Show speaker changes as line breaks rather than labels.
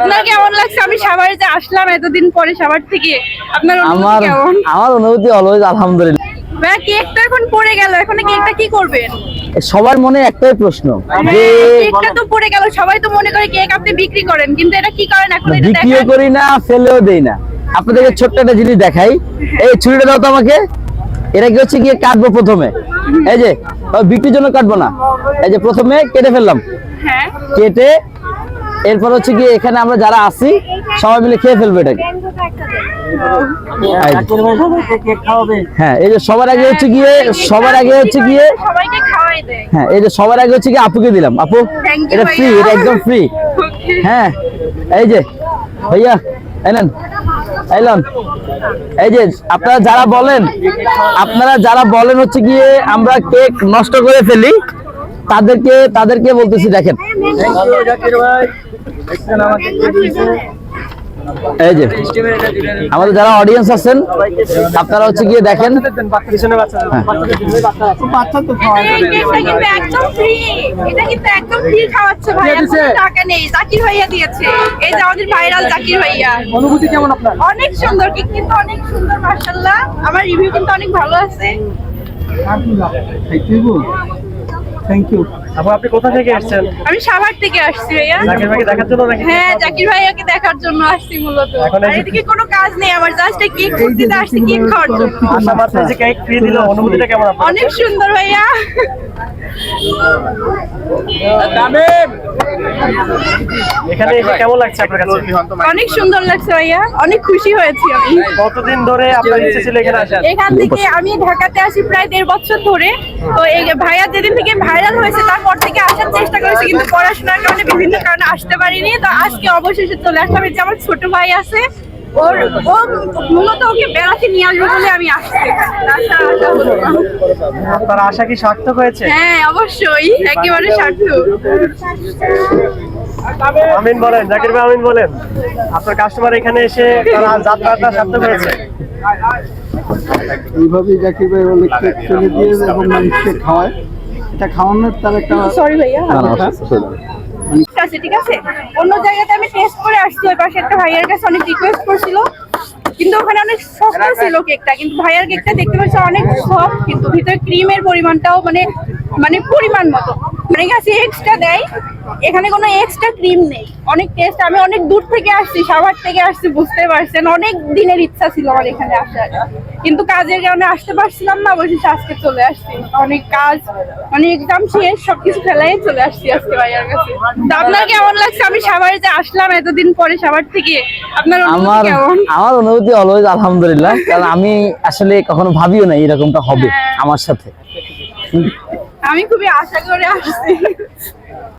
আপনার কেমন লাগছে? আমি সাভারে যে আসলাম এতদিন পরে সাভার থেকে, আপনার অনুভূতি কেমন?
আমার অনুভূতি অলওয়েজ আলহামদুলিল্লাহ।
ভাইয়া কেকটা এখন পড়ে গেল, এখন কেকটা কি করবেন?
সবার মনে একটাই প্রশ্ন যে
কেকটা তো পড়ে গেল, সবাই তো মনে করে কেক আপনি বিক্রি করেন, কিন্তু এটা কি করেন এখন? এটা
বিক্রিও
দেখেন।
করি না, ফেলেও দেই না। আপনাদেরকে ছোট্ট একটা জিনিস দেখাই। এই ছুরিটা দাও তো আমাকে। এটা কি হচ্ছে গিয়ে কাটবো প্রথমে, এই যে বিক্রির জন্য কাটবো না, এই যে প্রথমে কেটে ফেললাম,
হ্যাঁ
কেটে এরপর হচ্ছে গিয়ে এখানে আমরা যারা আছি সবাই মিলে খেয়ে ফেলবো এটাকে। হ্যাঁ, এই যে সবার আগে হচ্ছে গিয়ে
সবাইকে খাওয়াই দেয়।
হ্যাঁ, এই যে সবার আগে হচ্ছে গিয়ে আপুকে দিলাম। আপু
Thank you
এটা ফ্রি,
ভাইয়া।
এটা একদম ফ্রি।
Okay.
হ্যাঁ, এই যে ভাইয়া এলেন, এলেন। এই যে আপনারা যারা বলেন হচ্ছে গিয়ে আমরা কেক নষ্ট করে ফেলি, তাদেরকে বলতেছি দেখেন, এই যে আমাদের যারা অডিয়েন্স আছেন আপনারা হচ্ছে গিয়ে দেখেন।
এই কেকটা কিন্তু একদম ফ্রি, এটা কিন্তু একদম ফ্রি খাওয়াচ্ছে ভাইয়া, কোনো টাকা নেই, জাকির ভাইয়া দিয়েছে। এই যে আমাদের ভাইরাল জাকির ভাইয়া।
অনুভূতি কেমন আপনার?
অনেক সুন্দর কেক, কিন্তু অনেক সুন্দর মাশাআল্লাহ। আমার রিভিউ কিন্তু অনেক ভালো আছে।
Thank you. আপনি কোথা থেকে এসেছেন?
আমি সাভার থেকে আসছি ভাইয়া।
জাকির ভাইকে দেখার জন্য নাকি?
হ্যাঁ, জাকির ভাইয়াকে দেখার জন্য আসছি মূলত।
এখন এই
আর
যে-
এদিকে কোনো কাজ নেই আমার, জাস্ট কেক খুঁজতে আসছি, কেক খাওয়ার জন্য।
আশা মাত্র যে কেক ফ্রি দিল, অনুভূতিটা কেমন আপনার?
অনেক সুন্দর ভাইয়া।
এখানে এসে কেমন লাগছে আপনার কাছে?
অনেক সুন্দর লাগছে ভাইয়া, অনেক খুশি হয়েছি আমি।
কতদিন ধরে আপনার ইচ্ছে ছিল এখানে আসার?
এখান থেকে আমি ঢাকাতে আসি প্রায় 1.5 বছর ধরে। তো এই ভাইয়া যেদিন থেকে ভাইরাল হয়েছে তারপর থেকে আসার চেষ্টা করেছি, কিন্তু পড়াশোনার কারণে বিভিন্ন কারণে আসতে পারিনি। তো আজকে অবশেষে চলে আসলাম। এই যে আমার ছোট ভাই আছে, ও মূলত ওকে বেড়াতে নিয়ে আসবো বলে আমি আসছি। আশা হলো না।
আপনার আশা কি সার্থক হয়েছে?
হ্যাঁ অবশ্যই, একেবারে সার্থক।
আমিন বলেন, জাকির ভাই আমিন বলেন। আপনার কাস্টমার এখানে এসে তারা যাত্রাটা সার্থক হয়েছে।
এইভাবেই জাকির ভাই অনেক কেক ফেলে দিয়ে এবং মানুষকে খাওয়ায়। এটা খাওয়ানোর তার একটা
সরি ভাইয়া। ঠিক আছে, ঠিক আছে। অন্য জায়গাতে আমি টেস্ট করে আসছি, ওই পাশে একটা ভাইয়ার কাছে অনেক রিকোয়েস্ট করছিল, কিন্তু ওখানে অনেক শক্ত ছিল কেকটা। কিন্তু ভাইয়ার কেকটা দেখতে পাচ্ছি অনেক সফট, কিন্তু ভিতরে ক্রিমের পরিমাণটাও মানে মানে পরিমাণ মতো, মানে কাছে এক্সট্রা দেয়, এখানে কোনো এক্সট্রা ক্রিম নেই। অনেক টেস্ট। আমি অনেক দূর থেকে আসছি, সাভার থেকে আসছি, বুঝতে পারছেন। অনেক দিনের ইচ্ছা ছিল আমার এখানে আসার, কিন্তু কাজের কারণে আসতে পারছিলাম না। অবশেষে আজকে চলে আসছি, অনেক কাজ, মানে এক্সাম শেষ, সবকিছু ফেলাই চলে আসছি আজকে ভাইয়ার কাছে। তো আপনার কেমন লাগছে? আমি সাভারে যে আসলাম এতদিন পরে সাভার থেকে, আপনার অনুভূতি কেমন?
আমার অনুভূতি অলওয়েজ আলহামদুলিল্লাহ, কারণ আমি আসলে কখনো ভাবিও না এরকমটা হবে আমার সাথে।
আমি খুবই আশা করে আসছি।